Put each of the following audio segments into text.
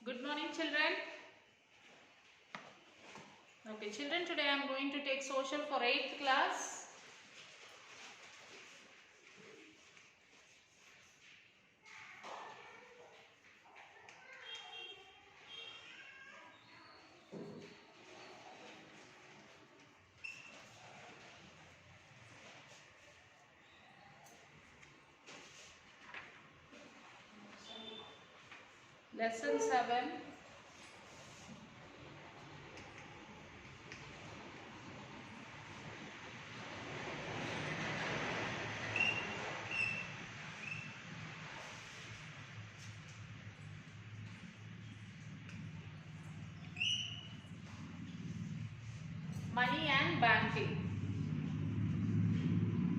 Good morning, children. Okay, children, today I am going to take social for 8th class. Lesson 7. Money and banking.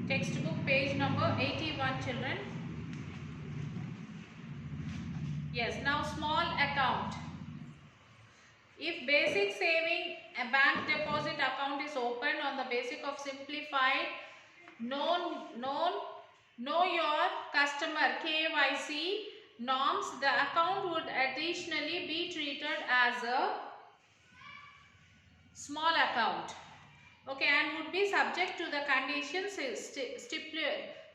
Textbook page number 81, children. Yes, now small account. If basic saving a bank deposit account is opened on the basis of simplified know your customer KYC norms, the account would additionally be treated as a small account, okay, and would be subject to the conditions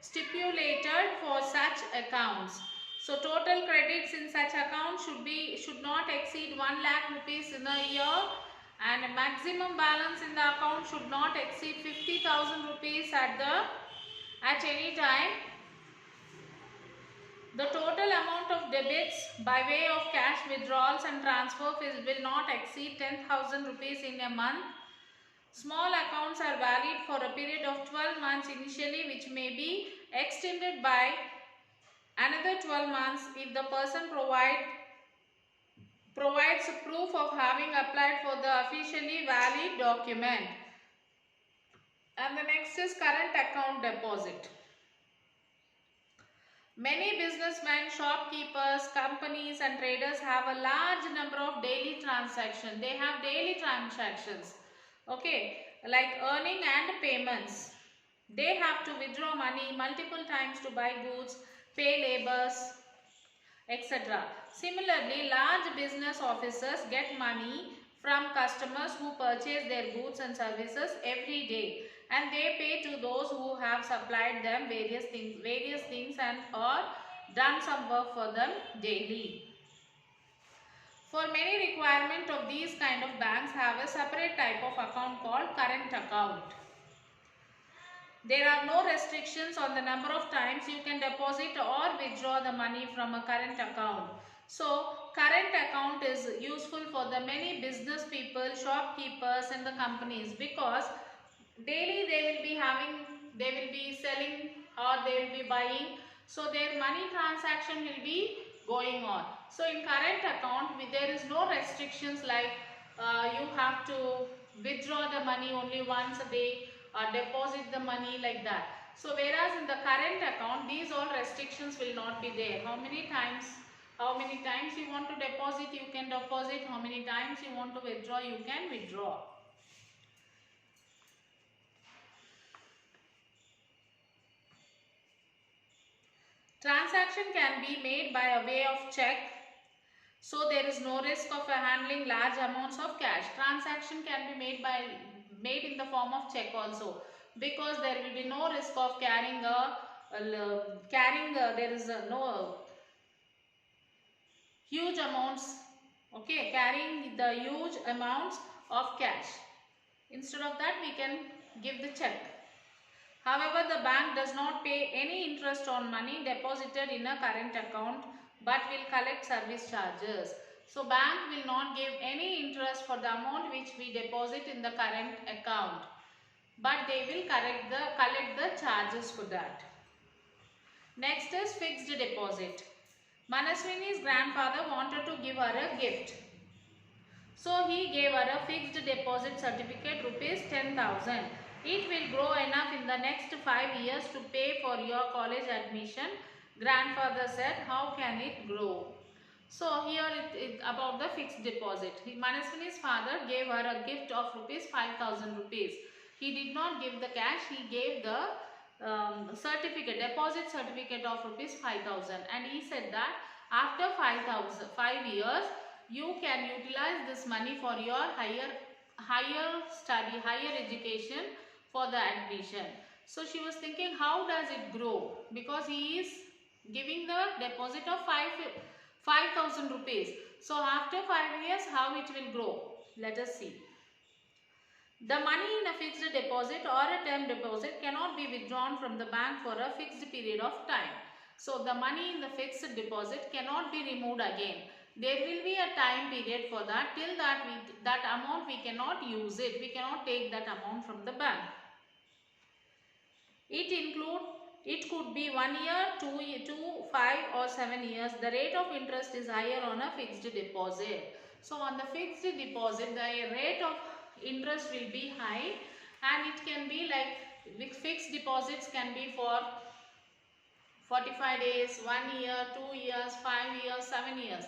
stipulated for such accounts. So total credits in such account should not exceed 1 lakh rupees in a year, and a maximum balance in the account should not exceed 50,000 rupees at any time. The total amount of debits by way of cash withdrawals and transfer fees will not exceed 10,000 rupees in a month. Small accounts are valid for a period of 12 months initially, which may be extended by another 12 months if the person provides proof of having applied for the officially valid document. And the next is current account deposit. Many businessmen, shopkeepers, companies and traders have a large number of daily transactions. They have daily transactions, okay, like earning and payments. They have to withdraw money multiple times to buy goods, pay laborers, etc. Similarly, large business officers get money from customers who purchase their goods and services every day, and they pay to those who have supplied them various things and or done some work for them daily. For many requirement of these kind of banks have a separate type of account called current account. There are no restrictions on the number of times you can deposit or withdraw the money from a current account. So, current account is useful for the many business people, shopkeepers and the companies, because daily they will be selling or they will be buying. So, their money transaction will be going on. So, in current account, there is no restrictions like you have to withdraw the money only once a day or deposit the money like that. So whereas in the current account, these all restrictions will not be there. How many times you want to deposit, you can deposit. How many times you want to withdraw, you can withdraw. Transaction can be made by a way of check, so there is no risk of handling large amounts of cash. Transaction can be made in the form of check also, because there will be no risk of carrying there is no huge amounts, okay, carrying the huge amounts of cash. Instead of that, we can give the check. However, the bank does not pay any interest on money deposited in a current account, but will collect service charges. So, bank will not give any interest for the amount which we deposit in the current account, but they will collect the charges for that. Next is fixed deposit. Manaswini's grandfather wanted to give her a gift. So, he gave her a fixed deposit certificate rupees 10,000. It will grow enough in the next 5 years to pay for your college admission. Grandfather said, how can it grow? So here it is about the fixed deposit. Manaswini's father gave her a gift of rupees 5,000 rupees. He did not give the cash, he gave the deposit certificate of rupees 5,000, and he said that after 5 years you can utilize this money for your higher study, higher education, for the admission. So she was thinking, how does it grow? Because he is giving the deposit of 5,000 rupees. So after 5 years, how it will grow? Let us see. The money in a fixed deposit or a term deposit cannot be withdrawn from the bank for a fixed period of time. So the money in the fixed deposit cannot be removed again. There will be a time period for that. Till that amount we cannot use it. We cannot take that amount from the bank. It could be 1 year, 2, 5 or 7 years. The rate of interest is higher on a fixed deposit. So on the fixed deposit, the rate of interest will be high, and it can be like fixed deposits can be for 45 days, 1 year, 2 years, 5 years, 7 years.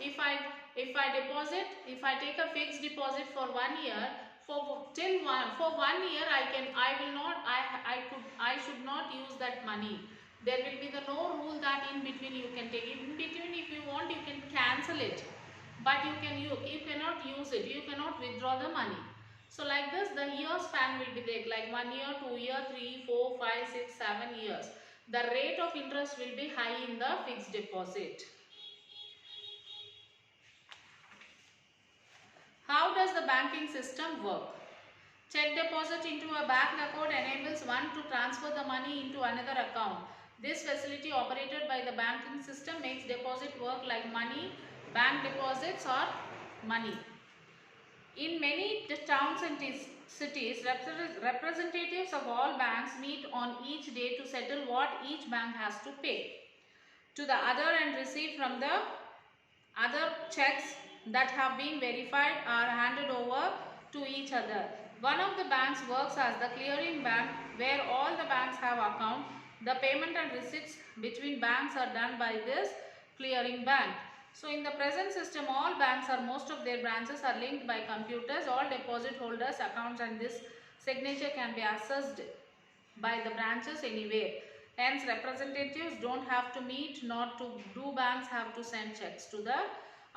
If I take a fixed deposit for 1 year, for 1 year I should not use that money. There will be no rule that in between you can take it. In between, if you want, you can cancel it, but you cannot use it. You cannot withdraw the money. So like this, the year span will be there, like 1 year, 2 year, 3, 4, 5, 6, 7 years. The rate of interest will be high in the fixed deposit. How does the banking system work? Check deposit into a bank account enables one to transfer the money into another account. This facility operated by the banking system makes deposit work like money, bank deposits or money. In many towns and cities, representatives of all banks meet on each day to settle what each bank has to pay to the other and receive from the other. Checks that have been verified are handed over to each other. One of the banks works as the clearing bank, where all the banks have account. The payment and receipts between banks are done by this clearing bank. So in the present system, all banks or most of their branches are linked by computers. All deposit holders' accounts and this signature can be accessed by the branches anywhere. Hence, representatives don't have to meet, not to do banks have to send checks to the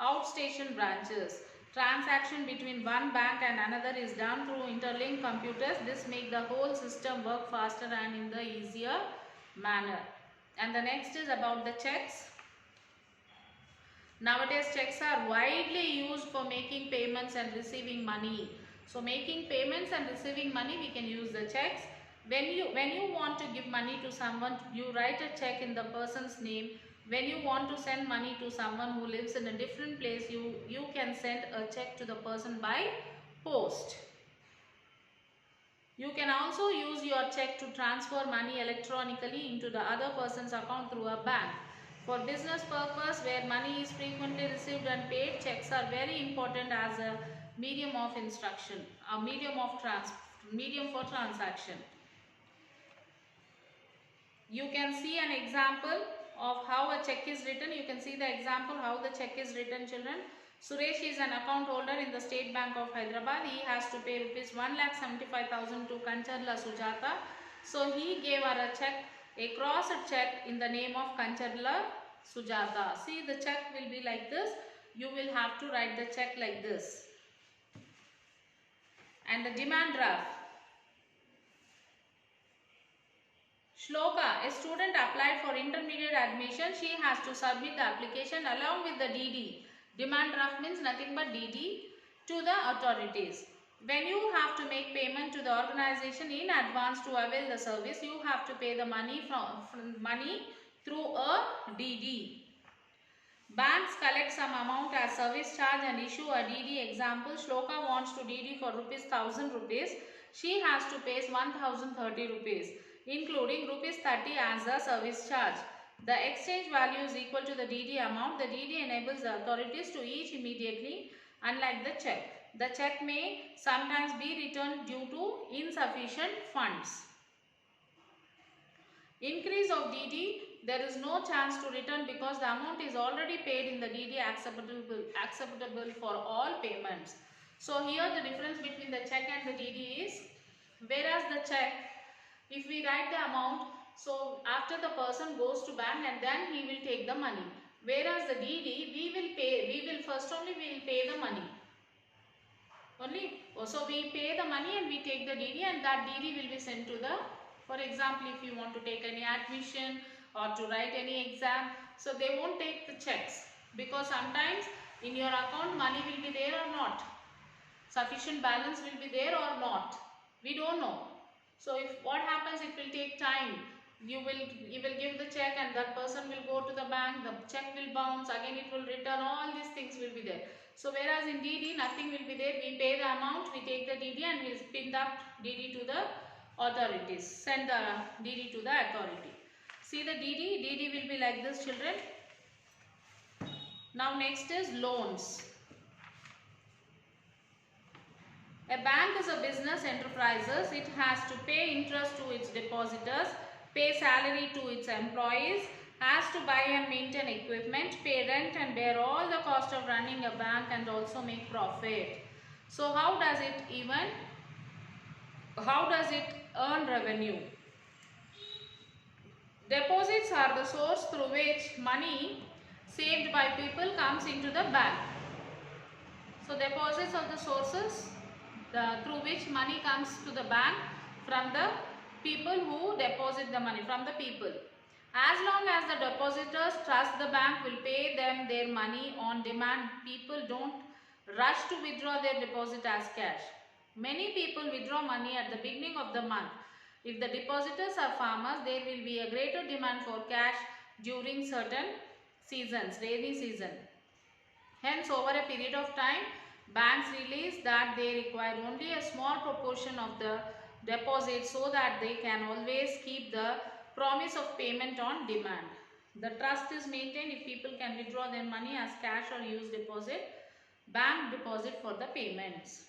outstation branches. Transaction between one bank and another is done through interlinked computers. This makes the whole system work faster and in the easier manner. And the next is about the checks. Nowadays, checks are widely used for making payments and receiving money. So, making payments and receiving money, we can use the checks. When you want to give money to someone, you write a check in the person's name. When you want to send money to someone who lives in a different place, you can send a check to the person by post. You can also use your check to transfer money electronically into the other person's account through a bank. For business purpose, where money is frequently received and paid, checks are very important as a medium of instruction, a medium for transaction. You can see an example of how a check is written. You can see the example how the check is written, children. Suresh is an account holder in the State Bank of Hyderabad. He has to pay rupees 1,75,000 to Kancharla Sujata. So he gave her a check, a crossed check in the name of Kancharla Sujata. See, the check will be like this. You will have to write the check like this. And the demand draft. Shloka, a student applied for intermediate admission. She has to submit the application along with the DD. Demand draft means nothing but DD to the authorities. When you have to make payment to the organization in advance to avail the service, you have to pay the money through a DD. Banks collect some amount as service charge and issue a DD. Example, Shloka wants to DD for ₹1,000 rupees. She has to pay 1,030 rupees, including ₹30 as a service charge. The exchange value is equal to the DD amount. The DD enables the authorities to issue immediately, unlike the check. The check may sometimes be returned due to insufficient funds. Increase of DD, there is no chance to return because the amount is already paid in the DD acceptable for all payments. So here the difference between the check and the DD is, whereas the check, if we write the amount, so after the person goes to bank and then he will take the money. Whereas the DD, we will first only we will pay the money. So we pay the money and we take the DD, and that DD will be sent to the, for example, if you want to take any admission or to write any exam, so they won't take the checks, because sometimes in your account money will be there or not, sufficient balance will be there or not, we don't know. So if what happens, it will take time. You will give the check and that person will go to the bank, the check will bounce, again it will return, all these things will be there. So whereas in DD nothing will be there, we pay the amount, we take the DD and we spin that DD to the authorities, send the DD to the authority. See the DD will be like this, children. Now next is loans. A bank is a business enterprise. It has to pay interest to its depositors, pay salary to its employees, has to buy and maintain equipment, pay rent and bear all the cost of running a bank, and also make profit. So how does it earn revenue? Deposits are the source through which money saved by people comes into the bank. So deposits are the sources through which money comes to the bank from the people who deposit the money, from the people. As long as the depositors trust the bank will pay them their money on demand, people don't rush to withdraw their deposit as cash. Many people withdraw money at the beginning of the month. If the depositors are farmers, there will be a greater demand for cash during certain seasons, rainy season. Hence, over a period of time, banks realize that they require only a small proportion of the deposit so that they can always keep the promise of payment on demand. The trust is maintained if people can withdraw their money as cash or use bank deposit for the payments.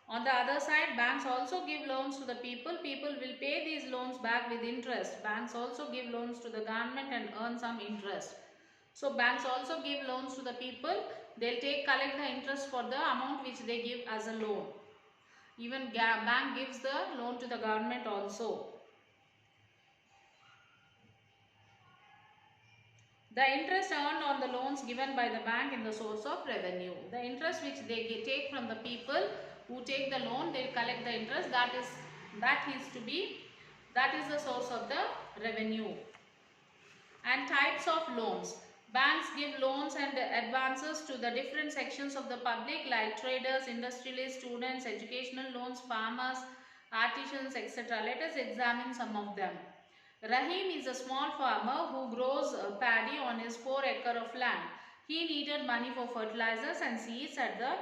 On the other side, banks also give loans to the people. People will pay these loans back with interest. Banks also give loans to the government and earn some interest. So banks also give loans to the people. They'll collect the interest for the amount which they give as a loan. Even bank gives the loan to the government also. The interest earned on the loans given by the bank in the source of revenue. The interest which they take from the people who take the loan, they collect the interest. That is the source of the revenue. And types of loans. Banks give loans and advances to the different sections of the public like traders, industrialists, students, educational loans, farmers, artisans, etc. Let us examine some of them. Rahim is a small farmer who grows paddy on his 4 acre of land. He needed money for fertilizers and seeds at the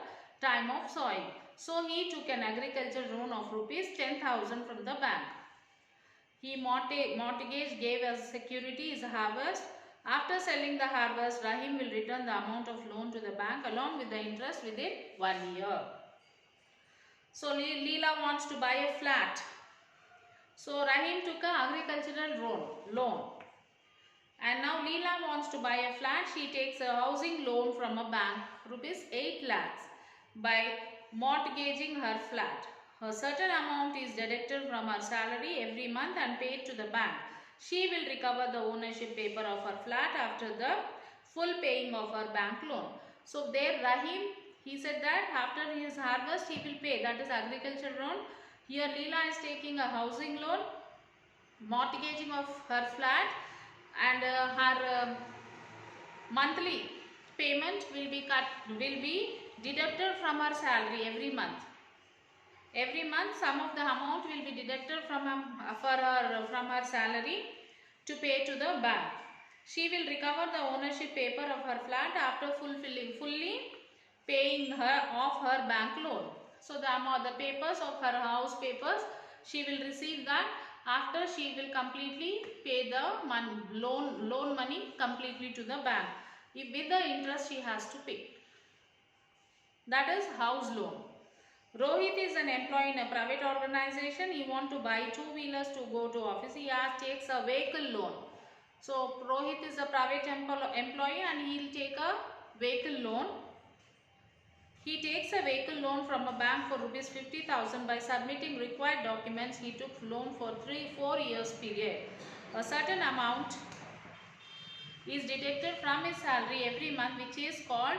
time of sowing. So he took an agriculture loan of rupees 10,000 from the bank. He mortgage gave as security his harvest. After selling the harvest, Rahim will return the amount of loan to the bank along with the interest within 1 year. So Leela wants to buy a flat. So Rahim took an agricultural loan. And now Leela wants to buy a flat. She takes a housing loan from a bank, rupees 8 lakhs, by mortgaging her flat. A certain amount is deducted from her salary every month and paid to the bank. She will recover the ownership paper of her flat after the full paying of her bank loan. So there Rahim, he said that after his harvest he will pay, that is agriculture loan. Here Leela is taking a housing loan, mortgaging of her flat, and her monthly payment will be deducted from her salary every month. Every month some of the amount will be deducted from her salary to pay to the bank. She will recover the ownership paper of her flat after fully paying off her bank loan. So the papers of her house papers, she will receive that after she will completely pay the loan money completely to the bank. With the interest she has to pay. That is house loan. Rohit is an employee in a private organization. He wants to buy 2-wheelers to go to office. He takes a vehicle loan. So Rohit is a private employee and he will take a vehicle loan. He takes a vehicle loan from a bank for rupees 50,000 by submitting required documents. He took loan for 4 years period. A certain amount is deducted from his salary every month, which is called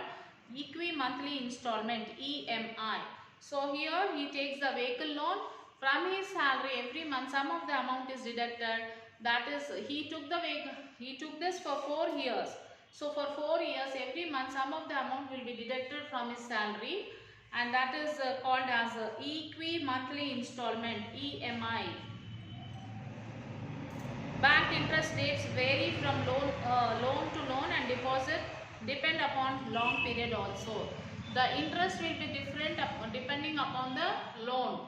equi-monthly installment, EMI. So here he takes the vehicle loan from his salary every month. Some of the amount is deducted. That is, he took this for 4 years. So for 4 years, every month some of the amount will be deducted from his salary, and that is called as equi-monthly installment, EMI. Bank interest rates vary from loan to loan, and deposit depend upon long period also. The interest will be different depending upon the loan.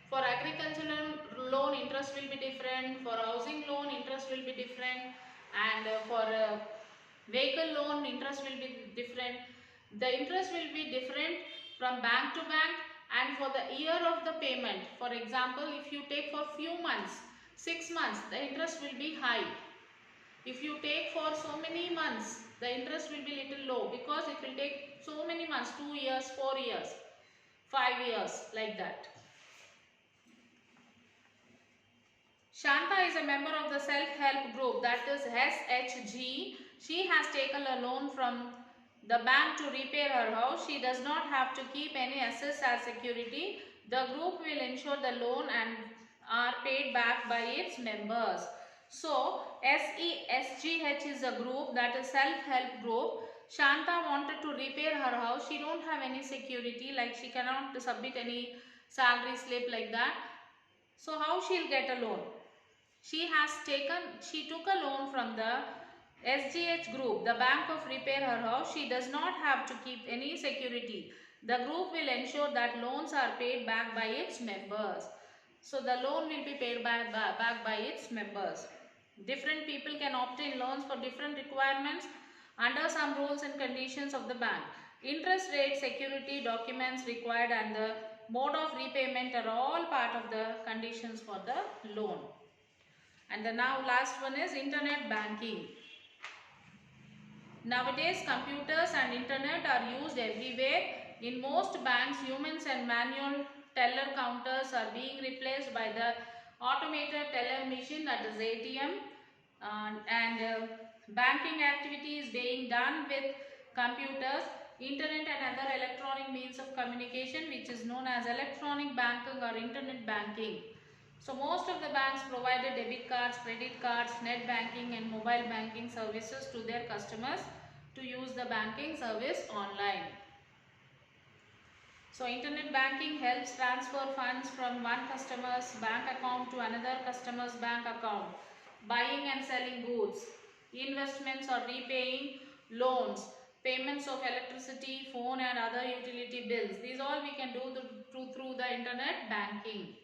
For agricultural loan, interest will be different. For housing loan, interest will be different. And for vehicle loan, interest will be different. The interest will be different from bank to bank and for the year of the payment. For example, if you take for few months, 6 months, the interest will be high. If you take for so many months, the interest will be little low, because it will take so many months, 2 years, 4 years, 5 years, like that. Shanta is a member of the self-help group, that is SHG. She has taken a loan from the bank to repair her house. She does not have to keep any assets as security. The group will ensure the loan and are paid back by its members. So SESGH is a group, that is self-help group. Shanta wanted to repair her house. She don't have any security, like she cannot submit any salary slip like that. So how she'll get a loan? She took a loan from the SGH group, the bank of repair her house. She does not have to keep any security. The group will ensure that loans are paid back by its members. So the loan will be paid back by its members. Different people can obtain loans for different requirements under some rules and conditions of the bank. Interest rate, security, documents required and the mode of repayment are all part of the conditions for the loan. And the now last one is internet banking. Nowadays, computers and internet are used everywhere. In most banks, humans and manual teller counters are being replaced by the automated teller machine, that is ATM. Banking activity is being done with computers, internet and other electronic means of communication, which is known as electronic banking or internet banking. So most of the banks provided debit cards, credit cards, net banking and mobile banking services to their customers to use the banking service online. So internet banking helps transfer funds from one customer's bank account to another customer's bank account, buying and selling goods, investments or repaying loans, payments of electricity, phone and other utility bills. These all we can do through the internet banking.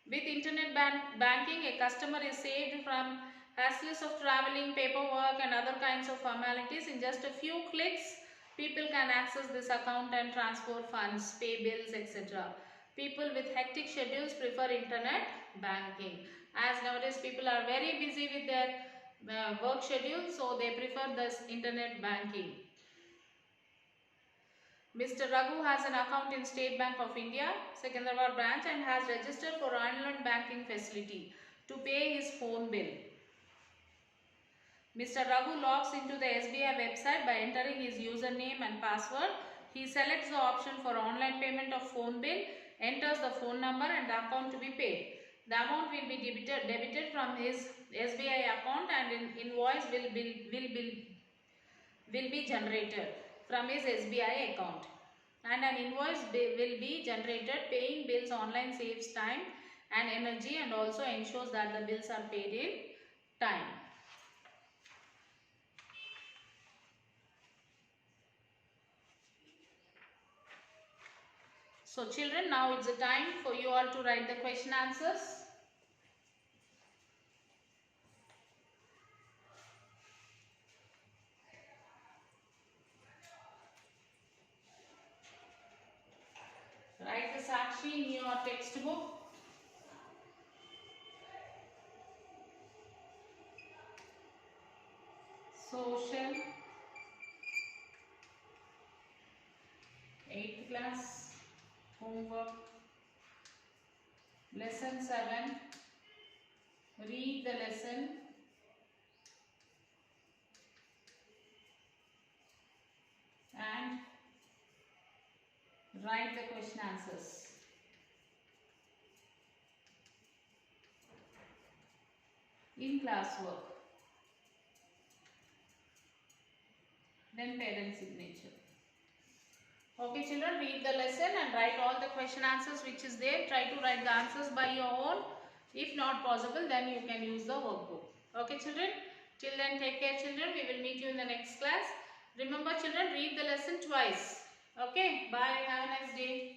With internet banking, a customer is saved from hassles of traveling, paperwork and other kinds of formalities. In just a few clicks, people can access this account and transfer funds, pay bills, etc. People with hectic schedules prefer internet banking. As nowadays people are very busy with their work schedule, so they prefer this internet banking. Mr. Raghu has an account in State Bank of India, Secunderabad branch, and has registered for online banking facility to pay his phone bill. Mr. Raghu logs into the SBI website by entering his username and password. He selects the option for online payment of phone bill, enters the phone number and the account to be paid. The amount will be debited from his SBI account and an invoice will be generated from his SBI account. And an invoice will be generated. Paying bills online saves time and energy and also ensures that the bills are paid in time. So children, now it's the time for you all to write the question answers. Write the Sakshi in your textbook. Social, 8th class, homework, lesson 7, the lesson and write the question answers. In classwork. Then parent signature. Okay children, read the lesson and write all the question answers which is there. Try to write the answers by your own. If not possible, then you can use the workbook. Okay children, till then take care children. We will meet you in the next class. Remember children, read the lesson twice. Okay, bye. Have a nice day.